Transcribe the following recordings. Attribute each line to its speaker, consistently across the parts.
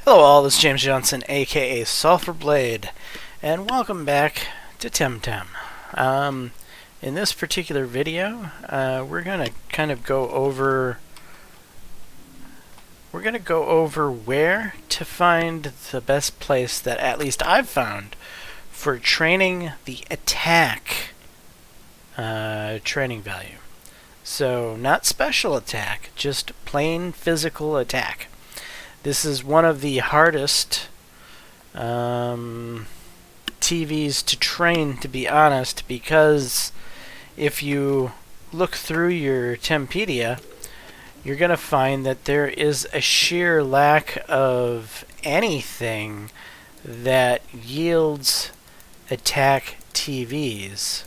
Speaker 1: Hello all, this is James Johnson, aka Sulfurblade, and welcome back to Temtem. In this particular video, we're gonna kind of go over where to find the best place that at least I've found for training the attack training value. So not special attack, just plain physical attack. This is one of the hardest TVs to train, to be honest, because if you look through your Tempedia, you're going to find that there is a sheer lack of anything that yields attack TVs.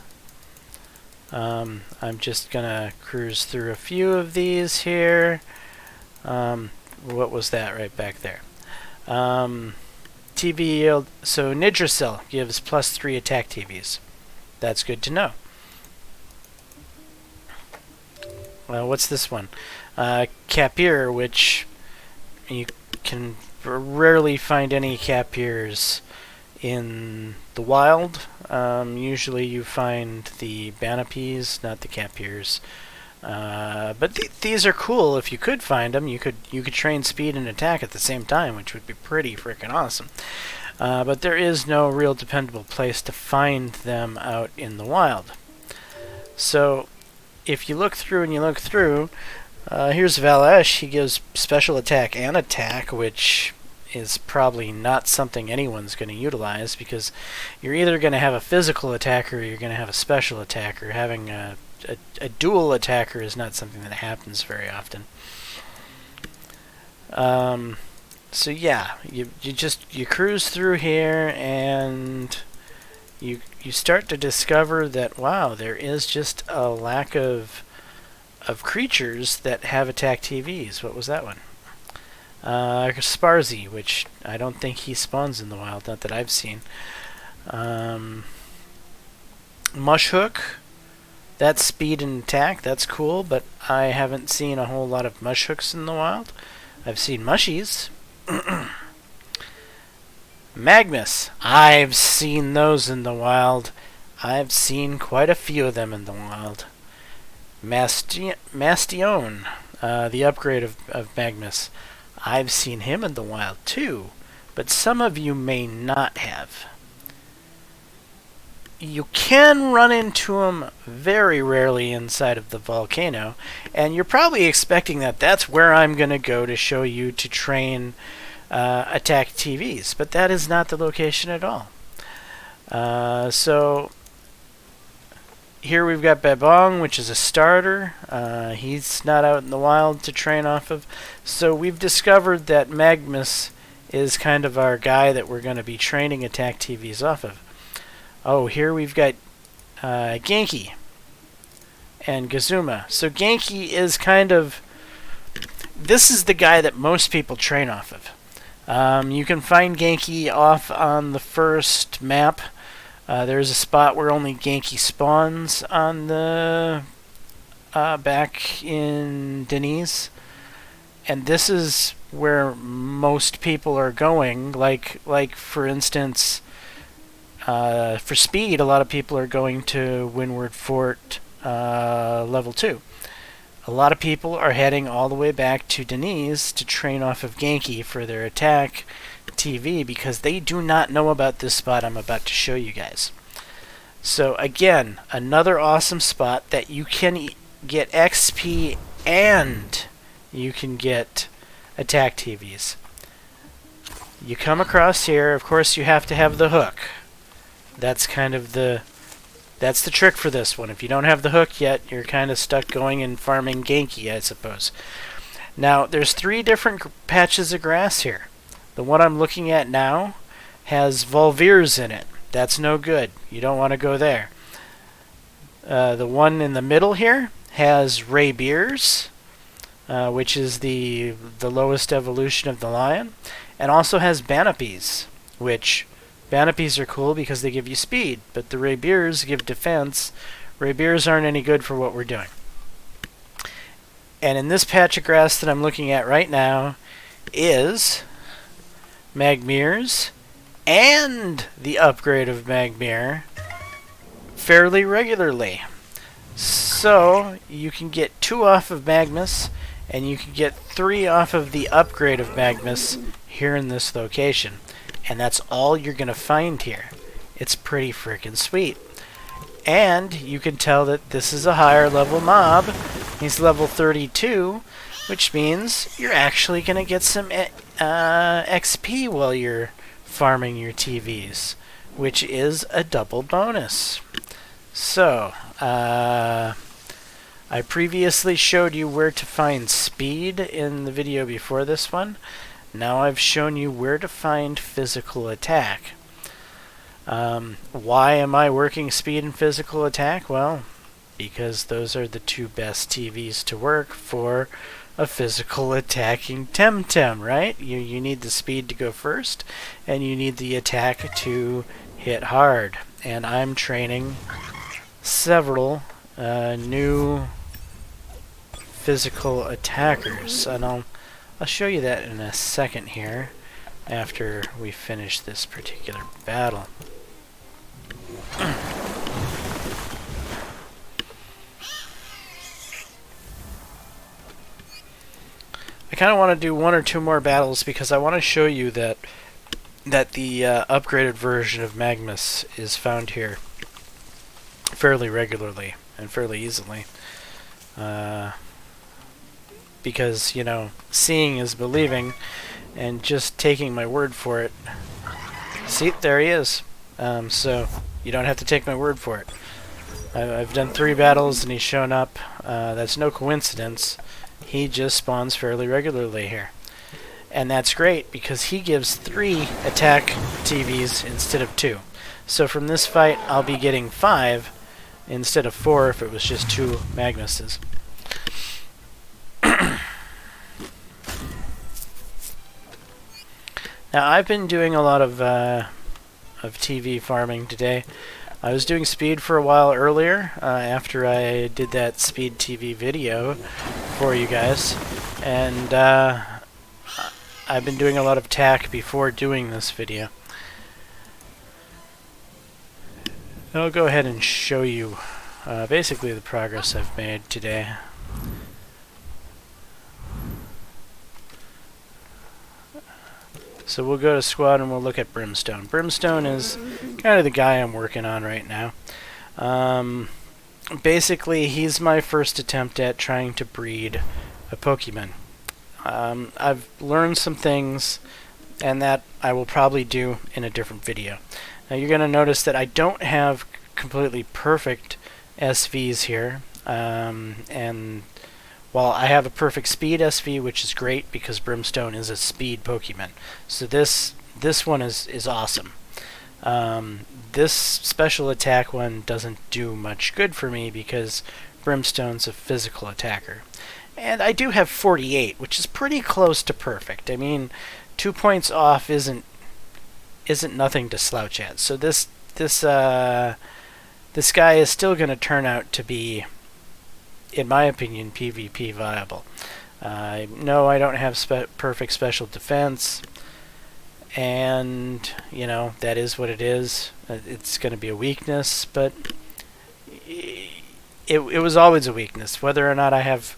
Speaker 1: I'm just going to cruise through a few of these here. What was that right back there? TV yield. So Nidrasil gives +3 attack TVs. That's good to know. Well, what's this one? Capir, which you can rarely find any Capirs in the wild. Usually you find the Banapes, not the Capirs. But these are cool if you could find them. You could train speed and attack at the same time, which would be pretty freaking awesome. But there is no real dependable place to find them out in the wild. So if you look through and you look through, here's Valesh. He gives special attack and attack, which is probably not something anyone's going to utilize, because you're either going to have a physical attacker or you're going to have a special attacker. Having a dual attacker is not something that happens very often. So yeah, you cruise through here and you start to discover that, wow, there is just a lack of creatures that have attack TVs. What was that one? Sparzy, which I don't think he spawns in the wild, not that I've seen. Mushhook. That's speed and attack, that's cool, but I haven't seen a whole lot of mushhooks in the wild. I've seen mushies. Magmus, I've seen those in the wild. I've seen quite a few of them in the wild. Mastion, the upgrade of Magmus. I've seen him in the wild too, but some of you may not have. You can run into them very rarely inside of the volcano, and you're probably expecting that that's where I'm going to go to show you to train attack TVs, but that is not the location at all. So here we've got Babong, which is a starter. He's not out in the wild to train off of, so we've discovered that Magmus is kind of our guy that we're going to be training attack TVs off of. Oh, here we've got Ganki and Gazuma. So Ganki is kind of... this is the guy that most people train off of. You can find Ganki off on the first map. There's a spot where only Ganki spawns on the... back in Deniz. And this is where most people are going. Like for instance... for speed, a lot of people are going to Windward Fort level 2. A lot of people are heading all the way back to Deniz to train off of Ganki for their attack TV, because they do not know about this spot I'm about to show you guys. So again, another awesome spot that you can get XP and you can get attack TVs. You come across here, of course you have to have the hook. That's kind of that's the trick for this one. If you don't have the hook yet, you're kind of stuck going and farming Ganki, I suppose. Now, there's 3 different patches of grass here. The one I'm looking at now has Volvirs in it. That's no good. You don't want to go there. The one in the middle here has Raybeers, which is the lowest evolution of the lion, and also has Banapes, which... Banapes are cool because they give you speed, but the Raybeers give defense. Raybeers aren't any good for what we're doing. And in this patch of grass that I'm looking at right now is Magmirs and the upgrade of Magmir fairly regularly. So you can get 2 off of Magmus, and you can get 3 off of the upgrade of Magmus here in this location. And that's all you're going to find here. It's pretty freaking sweet. And you can tell that this is a higher level mob. He's level 32, which means you're actually going to get some XP while you're farming your TVs, which is a double bonus. So, I previously showed you where to find speed in the video before this one. Now I've shown you where to find physical attack. Why am I working speed and physical attack? Well, because those are the 2 best TVs to work for a physical attacking Temtem, right? You need the speed to go first, and you need the attack to hit hard. And I'm training several new physical attackers, and I'll show you that in a second here after we finish this particular battle. I kind of want to do 1 or 2 more battles because I want to show you that the upgraded version of Magmus is found here fairly regularly and fairly easily. Because, you know, seeing is believing, and just taking my word for it. See, there he is. So you don't have to take my word for it. I've done 3 battles and he's shown up. That's no coincidence. He just spawns fairly regularly here. And that's great because he gives 3 attack TVs instead of 2. So from this fight I'll be getting 5 instead of 4 if it was just 2 Magnuses. Now I've been doing a lot of TV farming today. I was doing speed for a while earlier after I did that speed TV video for you guys, and I've been doing a lot of tack before doing this video. I'll go ahead and show you basically the progress I've made today. So we'll go to squad and we'll look at Brimstone. Brimstone is kind of the guy I'm working on right now. Basically, he's my first attempt at trying to breed a Pokemon. I've learned some things, and that I will probably do in a different video. Now you're going to notice that I don't have completely perfect SVs here, and while I have a perfect speed SV, which is great because Brimstone is a speed Pokemon. So this one is awesome. This special attack one doesn't do much good for me because Brimstone's a physical attacker. And I do have 48, which is pretty close to perfect. I mean, 2 points off isn't nothing to slouch at. So this guy is still going to turn out to be, in my opinion, PvP viable. No, I don't have perfect special defense, and you know that is what it is. It's going to be a weakness, but it was always a weakness. Whether or not I have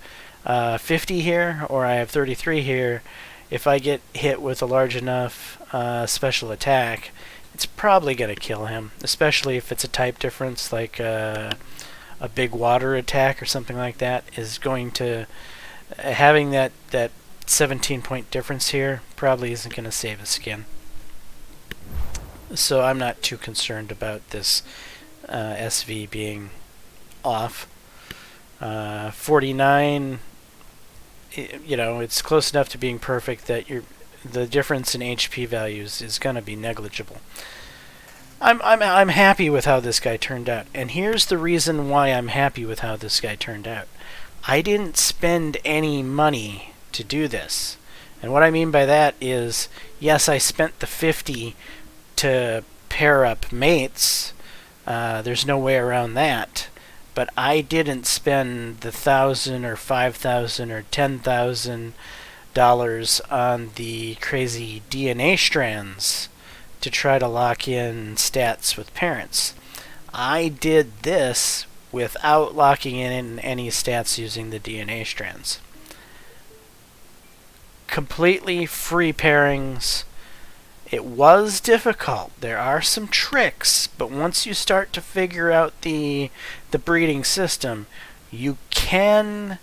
Speaker 1: 50 here or I have 33 here, if I get hit with a large enough special attack, it's probably going to kill him, especially if it's a type difference like a big water attack or something like that is going to, having that 17-point difference here probably isn't going to save his skin. So I'm not too concerned about this SV being off. 49, you know, it's close enough to being perfect that the difference in HP values is going to be negligible. I'm happy with how this guy turned out, and here's the reason why I'm happy with how this guy turned out. I didn't spend any money to do this, and what I mean by that is, yes, I spent the 50 to pair up mates. There's no way around that, but I didn't spend the 1,000 or 5,000 or 10,000 on the crazy DNA strands to try to lock in stats with parents. I did this without locking in any stats using the DNA strands. Completely free pairings. It was difficult. There are some tricks, but once you start to figure out the breeding system, you can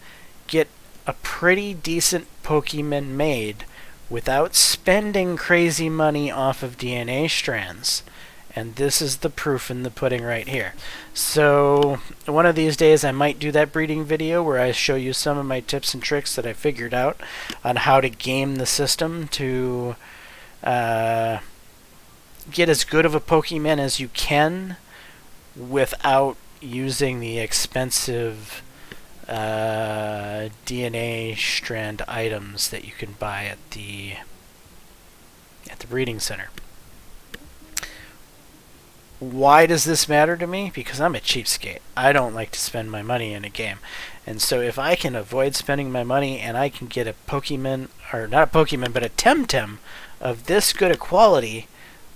Speaker 1: get a pretty decent Pokemon made without spending crazy money off of DNA strands. And this is the proof in the pudding right here. So one of these days I might do that breeding video where I show you some of my tips and tricks that I figured out on how to game the system to get as good of a Pokemon as you can without using the expensive DNA strand items that you can buy at the breeding center. Why does this matter to me? Because I'm a cheapskate. I don't like to spend my money in a game. And so if I can avoid spending my money and I can get a Pokemon, or not a Pokemon, but a Temtem of this good a quality,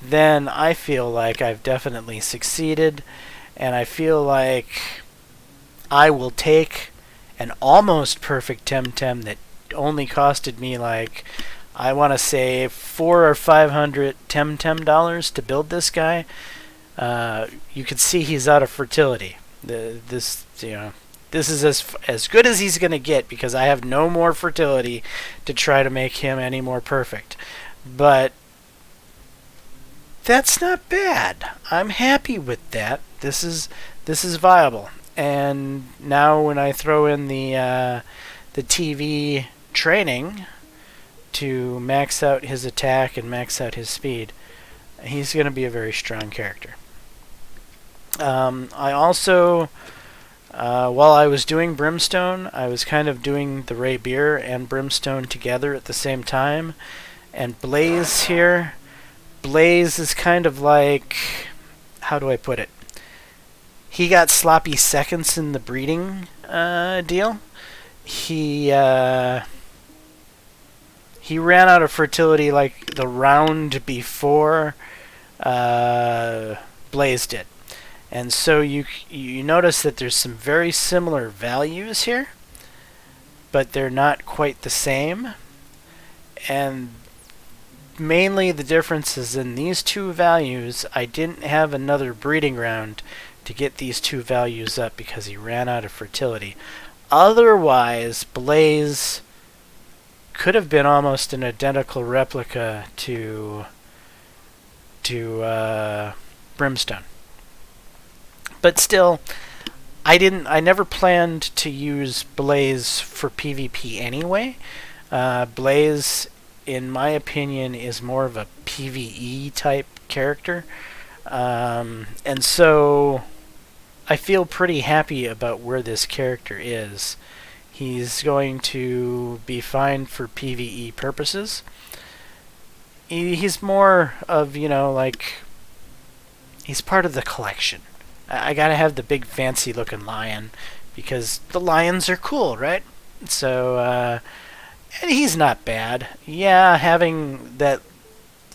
Speaker 1: then I feel like I've definitely succeeded, and I feel like I will take an almost perfect Temtem that only costed me like, I want to say $400 or $500 Temtem dollars to build this guy. You can see he's out of fertility. This is as good as he's going to get because I have no more fertility to try to make him any more perfect. But that's not bad. I'm happy with that. This is viable. And now when I throw in the TV training to max out his attack and max out his speed, he's going to be a very strong character. I also, while I was doing Brimstone, I was kind of doing the Rapier and Brimstone together at the same time. And Blaze here, Blaze is kind of like, how do I put it? He got sloppy seconds in the breeding deal. He ran out of fertility like the round before Blaze did. And so you notice that there's some very similar values here, but they're not quite the same. And mainly the difference is in these two values. I didn't have another breeding round to get these two values up because he ran out of fertility. Otherwise, Blaze could have been almost an identical replica to Brimstone. But still, I never planned to use Blaze for PvP anyway. Blaze, in my opinion, is more of a PvE type character. And so I feel pretty happy about where this character is. He's going to be fine for PvE purposes. He's more of, like, he's part of the collection. I gotta have the big fancy looking lion because the lions are cool, right? So, and he's not bad. Yeah, having that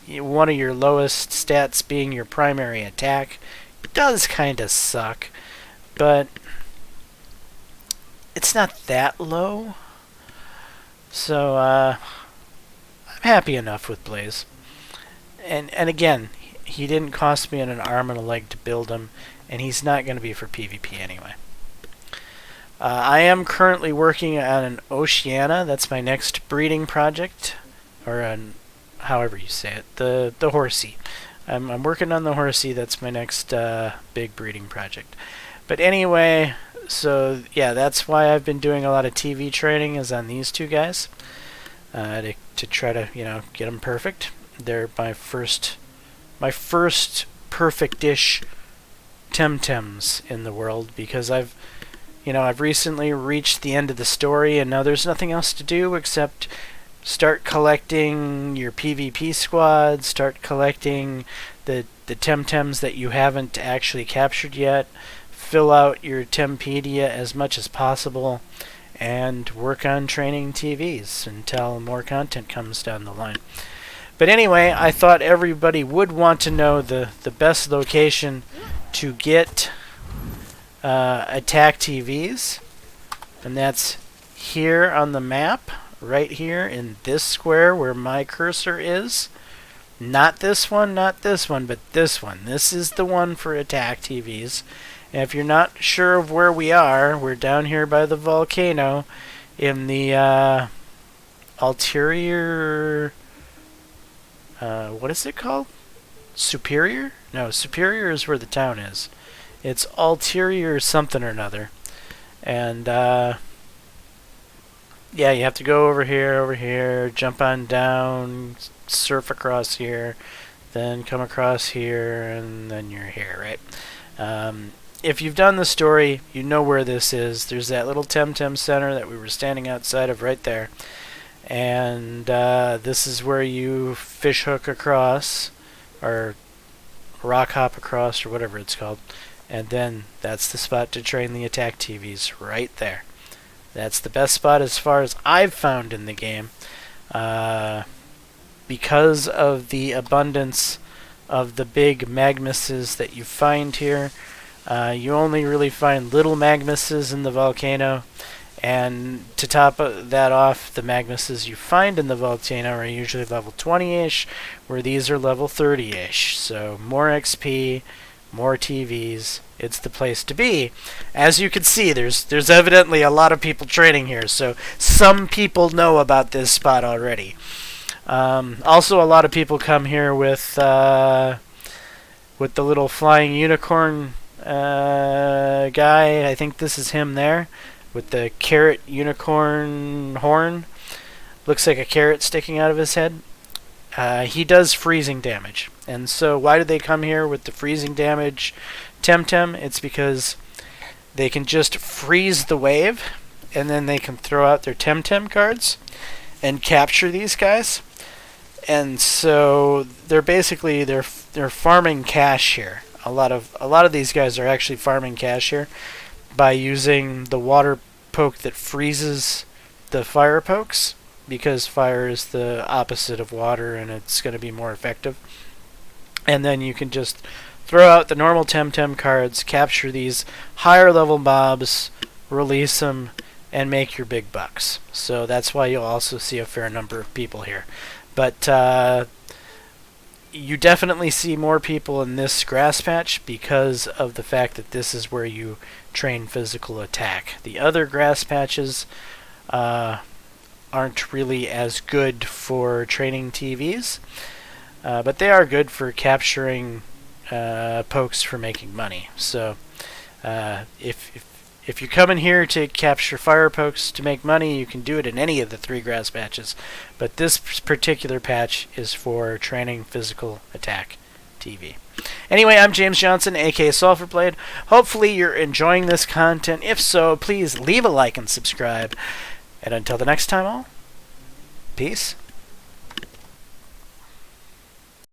Speaker 1: one of your lowest stats being your primary attack does kind of suck, but it's not that low. So, I'm happy enough with Blaze. And again, he didn't cost me an arm and a leg to build him, and he's not going to be for PvP anyway. I am currently working on an Oceana. That's my next breeding project, or however you say it, the Horsey. I'm working on the Horsey. That's my next big breeding project. But anyway, so yeah, that's why I've been doing a lot of TV training is on these two guys to try to get them perfect. They're my first perfect-ish Temtems in the world because I've recently reached the end of the story and now there's nothing else to do except start collecting your PvP squad, start collecting the Temtems that you haven't actually captured yet, fill out your Tempedia as much as possible, and work on training TVs until more content comes down the line. But anyway, I thought everybody would want to know the best location to get attack TVs, and that's here on the map, right here in this square where my cursor is. Not this one, not this one, but this one. This is the one for attack TVs. And if you're not sure of where we are, we're down here by the volcano in the ulterior... what is it called? Superior? No, Superior is where the town is. It's ulterior something or another. And, yeah, you have to go over here, jump on down, surf across here, then come across here, and then you're here, right? If you've done the story, you know where this is. There's that little Temtem center that we were standing outside of right there. And this is where you fish hook across, or rock hop across, or whatever it's called. And then that's the spot to train the attack TVs, right there. That's the best spot as far as I've found in the game. Because of the abundance of the big magmuses that you find here, you only really find little magmuses in the volcano. And to top that off, the magmuses you find in the volcano are usually level 20-ish, where these are level 30-ish. So more XP, more TVs. It's the place to be. As you can see, there's evidently a lot of people training here, so some people know about this spot already. Also, a lot of people come here with the little flying unicorn guy. I think this is him there, with the carrot unicorn horn. Looks like a carrot sticking out of his head. He does freezing damage. And so why do they come here with the freezing damage Temtem? It's because they can just freeze the wave, and then they can throw out their Temtem cards and capture these guys. And so they're basically they're farming cash here. A lot of these guys are actually farming cash here by using the water poke that freezes the fire pokes, because fire is the opposite of water and it's going to be more effective. And then you can just throw out the normal Temtem cards, capture these higher level mobs, release them, and make your big bucks. So that's why you'll also see a fair number of people here. But you definitely see more people in this grass patch because of the fact that this is where you train physical attack. The other grass patches aren't really as good for training TVs, but they are good for capturing pokes for making money. So if you're coming here to capture fire pokes to make money, you can do it in any of the 3 grass patches. But this particular patch is for training physical attack TV. Anyway, I'm James Johnson, aka Sulfurblade. Hopefully you're enjoying this content. If so, please leave a like and subscribe. And until the next time, all, peace.